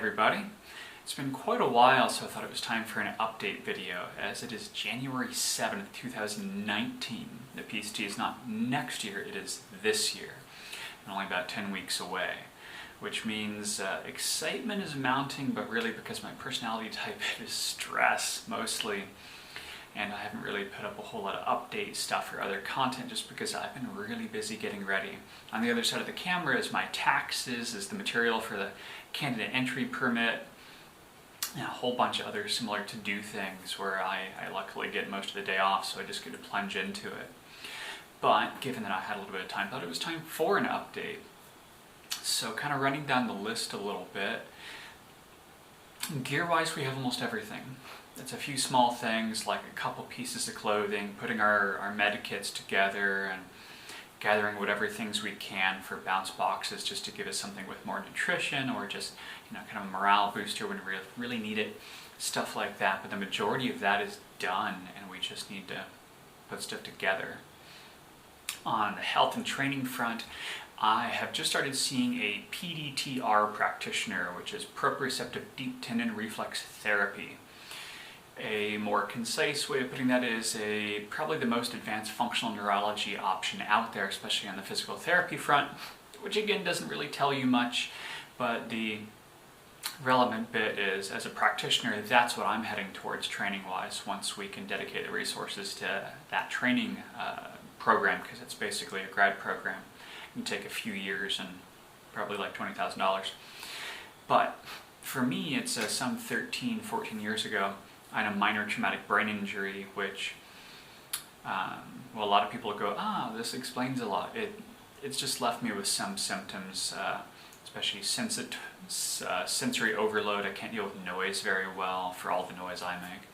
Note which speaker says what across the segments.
Speaker 1: everybody. It's been quite a while, so I thought it was time for an update video, as it is January 7th, 2019. The PCT is not next year, it is this year, and only about 10 weeks away, which means excitement is mounting, but really because my personality type is stress mostly, and I haven't really put up a whole lot of update stuff or other content just because I've been really busy getting ready. On the other side of the camera is my taxes, is the material for the candidate entry permit, and a whole bunch of other similar to-do things where I luckily get most of the day off, so I just get to plunge into it. But given that I had a little bit of time, I thought it was time for an update. So kind of running down the list a little bit. Gear-wise, we have almost everything. It's a few small things like a couple pieces of clothing, putting our med kits together, and gathering whatever things we can for bounce boxes just to give us something with more nutrition, or just kind of a morale booster when we really need it, stuff like that. But the majority of that is done, and we just need to put stuff together. On the health and training front, I have just started seeing a PDTR practitioner, which is proprioceptive deep tendon reflex therapy. A more concise way of putting that is probably the most advanced functional neurology option out there, especially on the physical therapy front, which again doesn't really tell you much, but the relevant bit is, as a practitioner, that's what I'm heading towards training-wise once we can dedicate the resources to that training program, because it's basically a grad program. It can take a few years and probably like $20,000. But for me, it's some 13, 14 years ago. I had a minor traumatic brain injury, which, a lot of people go, this explains a lot. It's just left me with some symptoms, especially sensory overload. I can't deal with noise very well for all the noise I make.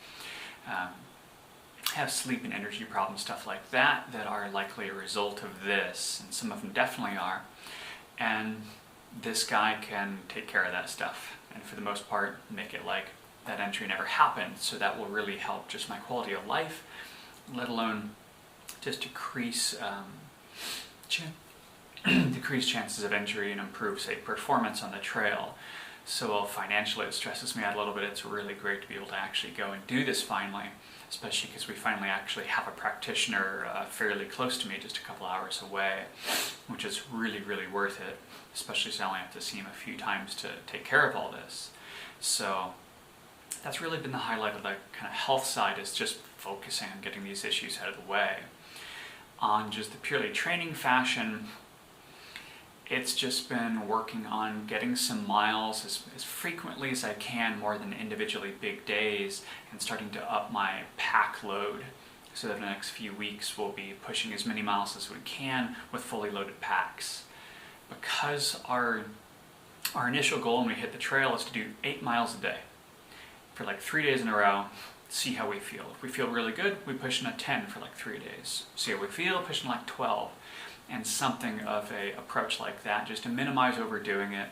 Speaker 1: Have sleep and energy problems, stuff like that, that are likely a result of this, and some of them definitely are. And this guy can take care of that stuff, and for the most part, make it like that entry never happened, so that will really help just my quality of life, let alone just decrease chances of injury and improve, say, performance on the trail. So while financially it stresses me out a little bit, it's really great to be able to actually go and do this finally, especially because we finally actually have a practitioner fairly close to me, just a couple hours away, which is really, really worth it, especially since I only have to see him a few times to take care of all this. So that's really been the highlight of the kind of health side, is just focusing on getting these issues out of the way. On just the purely training fashion, it's just been working on getting some miles as frequently as I can, more than individually big days, and starting to up my pack load, so that in the next few weeks we'll be pushing as many miles as we can with fully loaded packs. Because our initial goal when we hit the trail is to do 8 miles a day for like 3 days in a row, see how we feel. If we feel really good, we push in a 10 for like 3 days. See how we feel, push in like 12. And something of a approach like that, just to minimize overdoing it,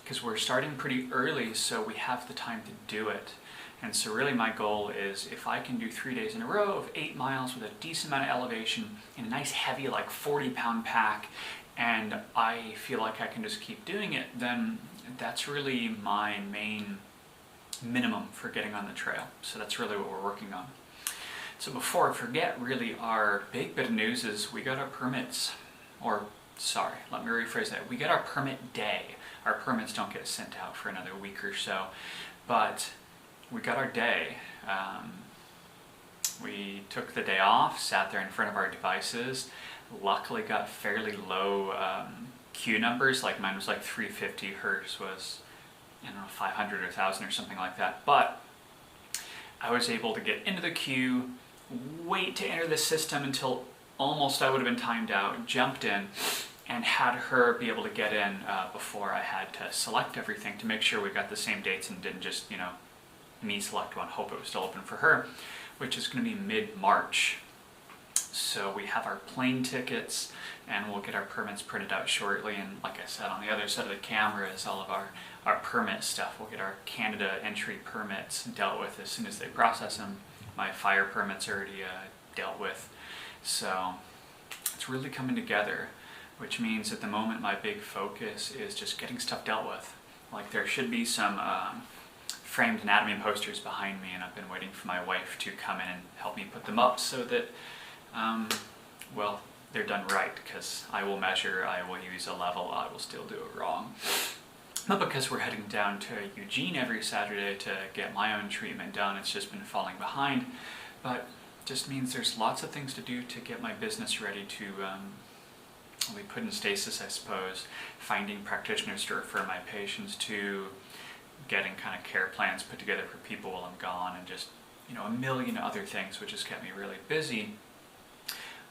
Speaker 1: because we're starting pretty early, so we have the time to do it. And so really my goal is, if I can do 3 days in a row of 8 miles with a decent amount of elevation in a nice heavy like 40-pound pack, and I feel like I can just keep doing it, then that's really my main minimum for getting on the trail. So that's really what we're working on. So before I forget, really our big bit of news is we got our permits. Or, sorry, let me rephrase that. We got our permit day. Our permits don't get sent out for another week or so, but we got our day. We took the day off, sat there in front of our devices, luckily got fairly low queue numbers, like mine was like 350, hers was, 500 or 1,000 or something like that. But I was able to get into the queue, wait to enter the system until almost I would have been timed out, jumped in, and had her be able to get in before I had to select everything, to make sure we got the same dates and didn't just, me select one, hope it was still open for her, which is going to be mid-March. So we have our plane tickets, and we'll get our permits printed out shortly. And like I said, on the other side of the camera is all of our permit stuff. We'll get our Canada entry permits dealt with as soon as they process them. My fire permits are already dealt with. So it's really coming together, which means at the moment my big focus is just getting stuff dealt with. Like there should be some framed anatomy posters behind me, and I've been waiting for my wife to come in and help me put them up so that, well, they're done right, because I will measure, I will use a level, I will still do it wrong. Not because we're heading down to Eugene every Saturday to get my own treatment done, it's just been falling behind, but just means there's lots of things to do to get my business ready to be put in stasis, I suppose, finding practitioners to refer my patients to, getting kind of care plans put together for people while I'm gone, and just, you know, a million other things which has kept me really busy,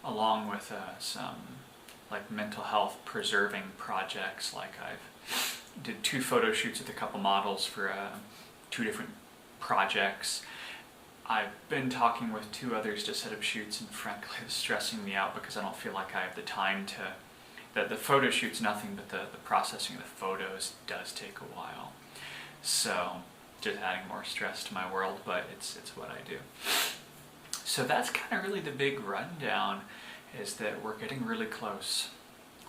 Speaker 1: along with some like mental health preserving projects. Like I've did 2 photo shoots with a couple models for 2 different projects. I've been talking with 2 others to set up shoots, and frankly it's stressing me out because I don't feel like I have the time to, the photo shoot's nothing, but the processing of the photos does take a while. So just adding more stress to my world, but it's what I do. So that's kind of really the big rundown, is that we're getting really close.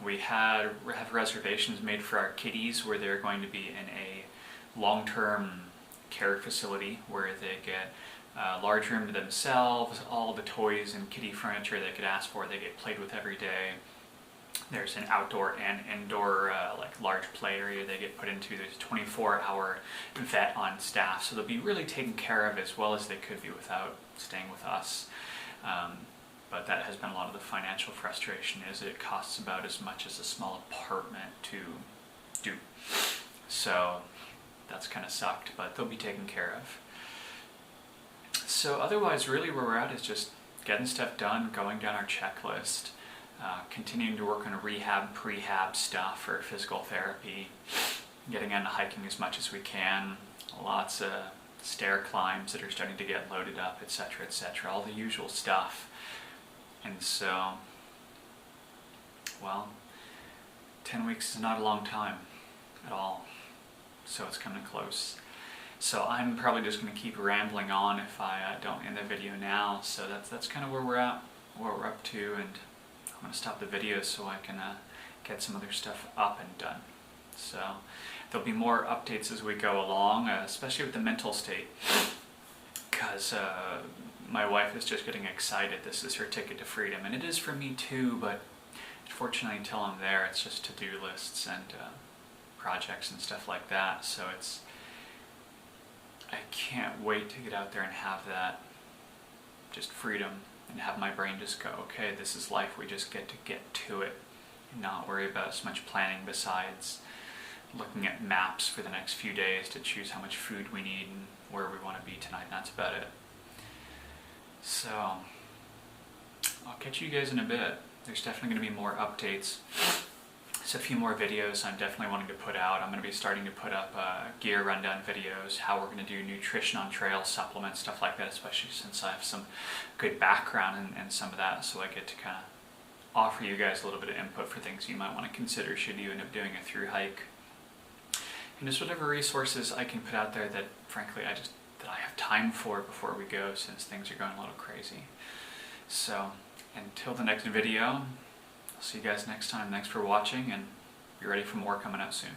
Speaker 1: We have reservations made for our kitties, where they're going to be in a long-term care facility where they get a large room to themselves, all the toys and kitty furniture they could ask for, they get played with every day. There's an outdoor and indoor like large play area they get put into. There's a 24-hour vet on staff, so they'll be really taken care of as well as they could be without staying with us. But that has been a lot of the financial frustration, is it costs about as much as a small apartment to do. So that's kind of sucked, but they'll be taken care of. So otherwise, really where we're at is just getting stuff done, going down our checklist, continuing to work on rehab, prehab stuff for physical therapy, getting into hiking as much as we can, lots of stair climbs that are starting to get loaded up, etc., etc., all the usual stuff. And so, well, 10 weeks is not a long time at all, so it's coming close. So I'm probably just going to keep rambling on if I don't end the video now. So that's kind of where we're at, what we're up to, and I'm going to stop the video so I can get some other stuff up and done. So there'll be more updates as we go along, especially with the mental state, because my wife is just getting excited. This is her ticket to freedom, and it is for me too, but unfortunately until I'm there, it's just to-do lists and projects and stuff like that. So I can't wait to get out there and have that just freedom, and have my brain just go, okay, this is life, we just get to it, and not worry about so much planning besides looking at maps for the next few days to choose how much food we need and where we want to be tonight, and that's about it. So I'll catch you guys in a bit. There's definitely going to be more updates. It's a few more videos I'm definitely wanting to put out. I'm going to be starting to put up gear rundown videos, how we're going to do nutrition on trail, supplements, stuff like that, especially since I have some good background in some of that, so I get to kind of offer you guys a little bit of input for things you might want to consider should you end up doing a through hike. And just whatever resources I can put out there that frankly that I have time for before we go, since things are going a little crazy. So until the next video, I'll see you guys next time. Thanks for watching, and be ready for more coming out soon.